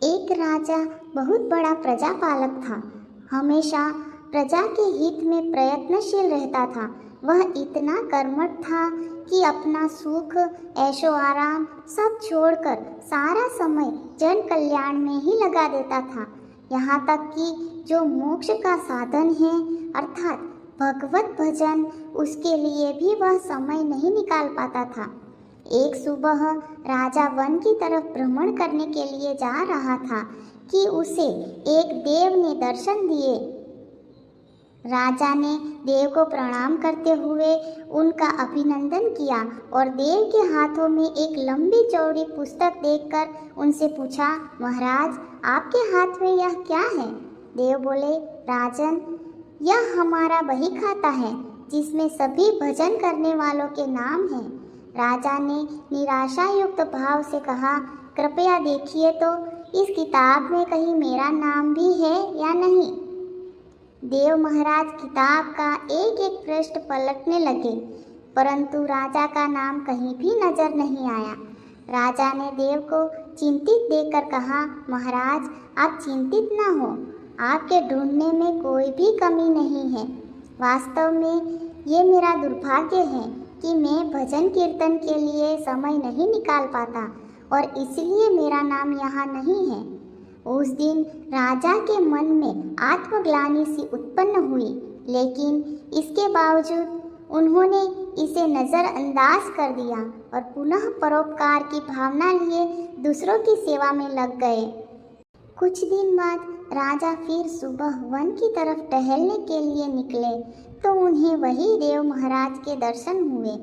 एक राजा बहुत बड़ा प्रजापालक था। हमेशा प्रजा के हित में प्रयत्नशील रहता था। वह इतना कर्मठ था कि अपना सुख, ऐशो आराम सब छोड़कर सारा समय जन कल्याण में ही लगा देता था। यहाँ तक कि जो मोक्ष का साधन है अर्थात भगवत भजन, उसके लिए भी वह समय नहीं निकाल पाता था। एक सुबह राजा वन की तरफ भ्रमण करने के लिए जा रहा था कि उसे एक देव ने दर्शन दिए। राजा ने देव को प्रणाम करते हुए उनका अभिनंदन किया और देव के हाथों में एक लंबी चौड़ी पुस्तक देखकर उनसे पूछा, महाराज आपके हाथ में यह क्या है? देव बोले, राजन यह हमारा बही खाता है जिसमें सभी भजन करने वालों के नाम हैं। राजा ने निराशा युक्त भाव से कहा, कृपया देखिए तो इस किताब में कहीं मेरा नाम भी है या नहीं। देव महाराज किताब का एक एक पृष्ठ पलटने लगे, परंतु राजा का नाम कहीं भी नजर नहीं आया। राजा ने देव को चिंतित देखकर कहा, महाराज आप चिंतित ना हो, आपके ढूंढने में कोई भी कमी नहीं है। वास्तव में ये मेरा दुर्भाग्य है कि मैं भजन कीर्तन के लिए समय नहीं निकाल पाता और इसलिए मेरा नाम यहाँ नहीं है। उस दिन राजा के मन में आत्मग्लानि सी उत्पन्न हुई, लेकिन इसके बावजूद उन्होंने इसे नज़रअंदाज कर दिया और पुनः परोपकार की भावना लिए दूसरों की सेवा में लग गए। कुछ दिन बाद राजा फिर सुबह वन की तरफ टहलने के लिए निकले तो उन्हें वही देव महाराज के दर्शन हुए।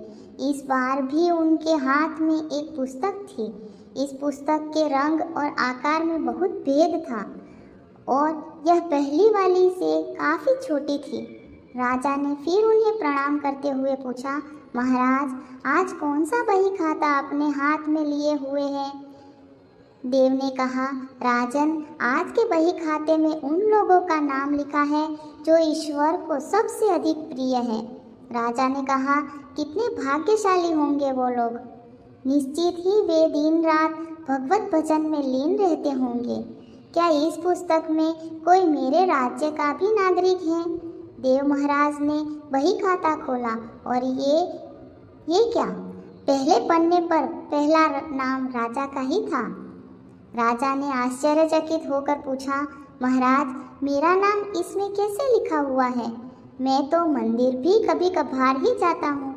इस बार भी उनके हाथ में एक पुस्तक थी। इस पुस्तक के रंग और आकार में बहुत भेद था और यह पहली वाली से काफ़ी छोटी थी। राजा ने फिर उन्हें प्रणाम करते हुए पूछा, महाराज आज कौन सा बही खाता अपने हाथ में लिए हुए हैं? देव ने कहा, राजन आज के बही खाते में उन लोगों का नाम लिखा है जो ईश्वर को सबसे अधिक प्रिय है। राजा ने कहा, कितने भाग्यशाली होंगे वो लोग। निश्चित ही वे दिन रात भगवत भजन में लीन रहते होंगे। क्या इस पुस्तक में कोई मेरे राज्य का भी नागरिक है? देव महाराज ने बही खाता खोला और ये क्या? पहले पन्ने पर पहला नाम राजा का ही था। राजा ने आश्चर्यचकित होकर पूछा, महाराज मेरा नाम इसमें कैसे लिखा हुआ है? मैं तो मंदिर भी कभी कभार ही जाता हूँ।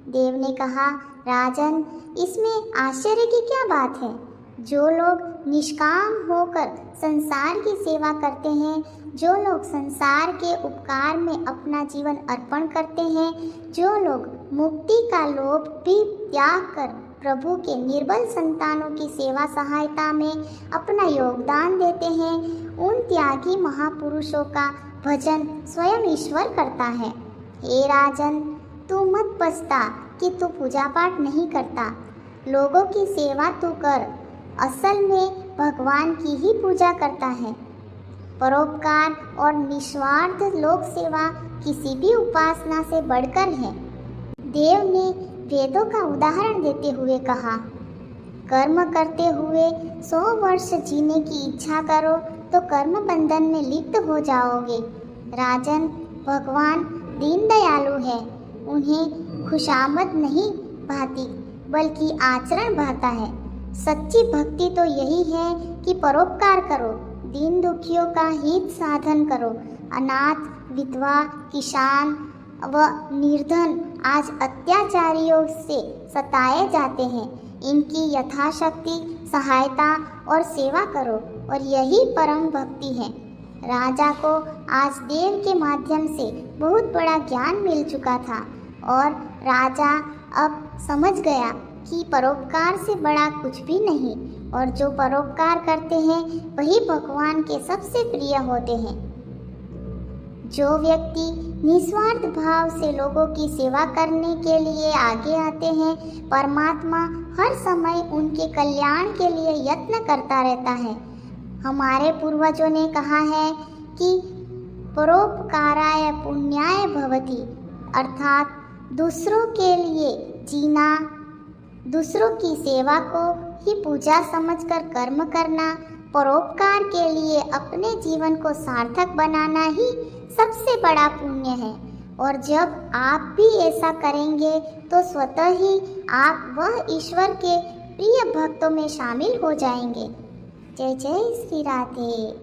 देव ने कहा, राजन इसमें आश्चर्य की क्या बात है? जो लोग निष्काम होकर संसार की सेवा करते हैं, जो लोग संसार के उपकार में अपना जीवन अर्पण करते हैं, जो लोग मुक्ति का लोभ भी त्याग कर प्रभु के निर्बल संतानों की सेवा सहायता में अपना योगदान देते हैं, उन त्यागी महापुरुषों का भजन स्वयं ईश्वर करता है। हे राजन, तू मत पछता कि तू पूजा पाठ नहीं करता। लोगों की सेवा तू कर, असल में भगवान की ही पूजा करता है। परोपकार और निस्वार्थ लोक सेवा किसी भी उपासना से बढ़कर है। देव ने वेदों का उदाहरण देते हुए कहा, कर्म करते हुए 100 वर्ष जीने की इच्छा करो तो कर्म बंधन में लिप्त हो जाओगे। राजन, भगवान दीन दयालु है, उन्हें खुशामद नहीं भाती बल्कि आचरण भाता है। सच्ची भक्ति तो यही है कि परोपकार करो, दीन दुखियों का हित साधन करो। अनाथ, विधवा, किसान व निर्धन आज अत्याचारियों से सताए जाते हैं। इनकी यथाशक्ति सहायता और सेवा करो और यही परम भक्ति है। राजा को आज देव के माध्यम से बहुत बड़ा ज्ञान मिल चुका था और राजा अब समझ गया कि परोपकार से बड़ा कुछ भी नहीं और जो परोपकार करते हैं वही भगवान के सबसे प्रिय होते हैं। जो व्यक्ति निस्वार्थ भाव से लोगों की सेवा करने के लिए आगे आते हैं, परमात्मा हर समय उनके कल्याण के लिए यत्न करता रहता है। हमारे पूर्वजों ने कहा है कि परोपकाराय पुण्याय भवति, अर्थात दूसरों के लिए जीना, दूसरों की सेवा को ही पूजा समझकर कर्म करना परोपकार के लिए अपने जीवन को सार्थक बनाना ही सबसे बड़ा पुण्य है। और जब आप भी ऐसा करेंगे तो स्वतः ही आप वह ईश्वर के प्रिय भक्तों में शामिल हो जाएंगे। जय जय श्री राधे।